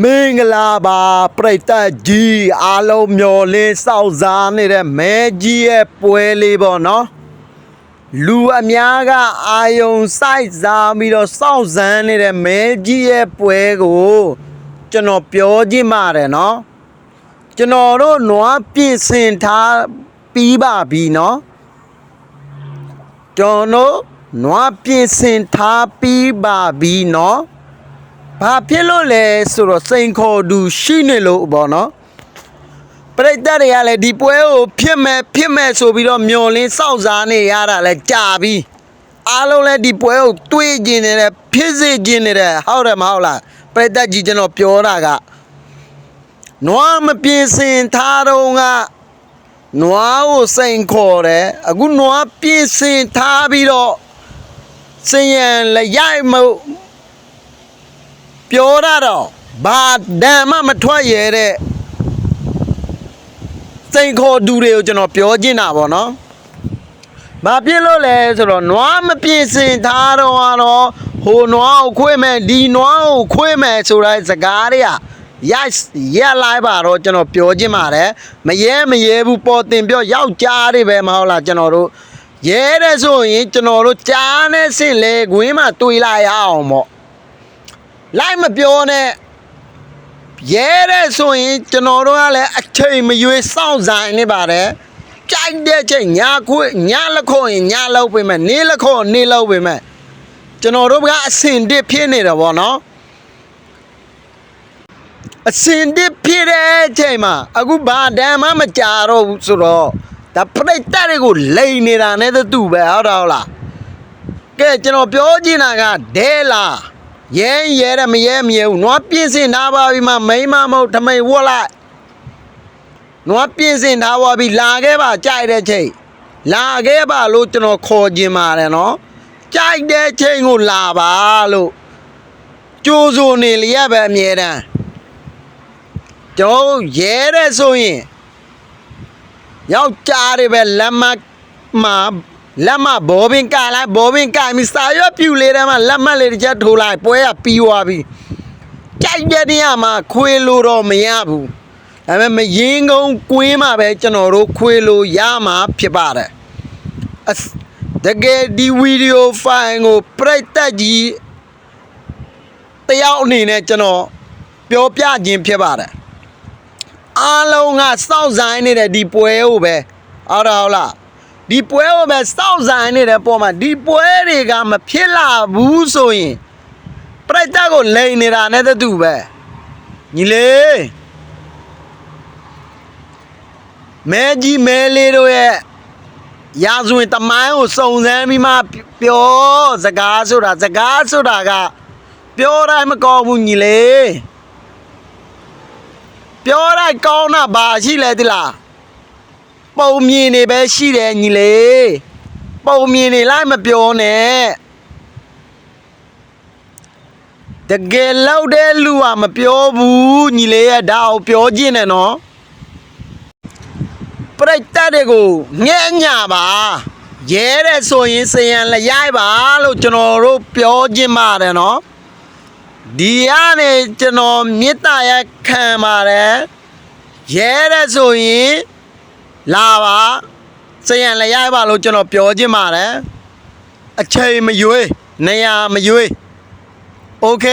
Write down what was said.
မင်္ဂလာပါပရိသတ်ကြီးအားလုံးမျော်လင့်စောင့်စားနေတဲ့မဲကြီးရဲ့ပွဲလေးပေါ့နော်လူအများကအာယုံစိုက်စားပြီးတော့စောင့်စမ်းနေတဲ့မဲကြီးရဲ့ပွဲကိုကျွန်တော်ပြောကြည့်ပါတယ်နော်ကျွန်တော်တို့နွားပြင်ဆင်ထားပြီးပါပြီနော်ကျွန်တော်နွားပြင်ဆင်ထားပြီးပါပြီနော်ဘာဖြစ်လို့လဲဆိုတော့စိန်ခေါ်သူရှိနေလို့ပေါ့နော်ပရိသတ်တွေကလည်းဒီပွဲကိုဖြစ်မဲ့ဆိုပြီးတော့မျောလင်းစောင့်စားနေရတာလဲကြာပြီအားလုံးလည်းဒီပွဲကိုတွေးကျင်နေတယ်ဖြစ်စေကျင်နေတယ်ဟုတ်တယ်မဟုတ်လားပရိသတ်ကြီးကျွန်တော်ပြောတာကနွားမပြင်ဆင်ထားတော့ကနွားကိုစိန်ခေါ်တယ်အခုနွားပြင်ဆင်ထားပြီးတော့စင်ရန်လရိုက်မပြောရတော့ဘာဒဏ်မှမထွက်ရတဲ့စိန်ခေါ်သူတွေကိုကျွန်တော်ပြောချင်တာပေါ့နော်။ဘာဖြစ်လို့လဲဆိုတော့နွားမပြင်ဆင်ထားတော့ကတော့ဟိုနွားကိုခွေးမယ်ဒီနွားကိုခွေးမယ်ဆိုတဲ့စကားတွေကရက်လိုက်ပါတော့ကျွန်တော်ပြောချင်ပါတယ်။မရဲဘူးပေါ်တင်ပြောယောက်ျားတွေပဲမဟုတ်လားကျွန်တော်တို့ရဲတဲ့ဆိုရင်ကျွန်တော်တို့ကြားနဲ့ဆင့်လေခွင်းမှာတွေ့လိုက်ရအောင်ပေါ့လိုက်မပြောနဲ့ရဲတဲ့ဆိုရင်ကျွန်တော်တို့ကလည်းအချိန်မရွေးစောင့်ဆိုင်နေပါတယ်ကြိုက်တဲ့ချိန်ညလက်ခေါ်ရင်ညလောက်ပြင်မယ်နေလက်ခေါ်နေလောက်ပြင်မယ်ကျွန်တော်တို့ကအစင်တစ်ဖြစ်နေတယ်ဗောနော်အစင်တစ်ဖြစ်တဲ့အချိန်မှာအခုဘာတမ်းမှမကြတော့ဘူးဆိုတော့ဒါပရိသတ်တွေကိုလိန်နေတာနဲ့တူပဲဟုတ်လားကဲကျွန်တော်ပြောချင်တာကဒဲလာရဲတယ်မရဲဘူးနွားပြင်းစင်ထားပါပြီမှမိမမဟုတ်ထမိန်ဝတ်လိုက်နွားပြင်းစင်ထားပါပြီလာခဲ့ပါကြိုက်တဲ့ချိန်လာခဲ့ပါလို့ကျွန်တော်ခေါ်ခြင်းပါတယ်နော်ကြိုက်တဲ့ချိန်ကိုလာပါလို့ကြိုးစိုးနေလျက်ပဲအမြဲတမ်းကျွန်တော်ရဲတဲ့ဆိုရင်ယောက်ျားတွေပဲလက်မဘောပင်ကလိုက်ဘောပင်ကမိစာရွက်ပြူလေးတည်းမှာလက်မလေးတစ်ချက်ထိုးလိုက်ပွဲကပြီးသွားပြီကြိုက်တဲ့နေရာမှာခွေလို့တော့မရဘူးဒါပေမဲ့မရင်းကုန်းကွင်းမှာပဲကျွန်တော်တို့ခွေလို့ရမှာဖြစ်ပါတယ်တကယ်ဒီဗီဒီယိုဖိုင်ကိုပရိသတ်ကြီးတယောက်အနေနဲ့ကျွန်တော်ပြောပြခြင်းဖြစ်ပါတယ်အားလုံးကစောင့်ဆိုင်နေတဲ့ဒီပွဲကိုပဲဟုတ်လားဒီပွဲကိုပဲစောင့်ဆိုင်နေတဲ့ပုံမှာဒီပွဲတွေကမဖြစ်လာဘူးဆိုရင်ပရိသတ်ကိုလိန်နေတာနဲ့တူပဲညီလေးမဲကြီးမဲလေးတို့ရဲ့ရာဇဝင်တမိုင်းကိုစုံစမ်းပြီးမှပြောစကားဆိုတာကပြောတိုင်းမကောင်းဘူးညီလေးပြောတိုင်းကောင်းတာဘာရှိလဲတိလားပုံမြင်နေပဲရှိတယ်ညီလေးပုံမြင်နေလိုက်မပြောနဲ့တကယ်လောက်တဲ့လူကမပြောဘူးညီလေးရဲ့ဒါကိုပြောခြင်းနဲ့နော်ပရိသတ်တွေကိုငဲ့ညာပါရဲတဲ့ဆိုရင်စရန်လရိုက်ပါလို့ကျွန်တော်တို့ပြောခြင်းပါတယ်နော်ဒီကနေကျွန်တော်မေတ္တာရခံပါတယ်ရဲတဲ့ဆိုရင်လာပါစရန်လရိုက်ပါလို့ကျွန်တော်ပြောခြင်းပါတယ်အချိန်မရွေးနေရာမရွေးโอเค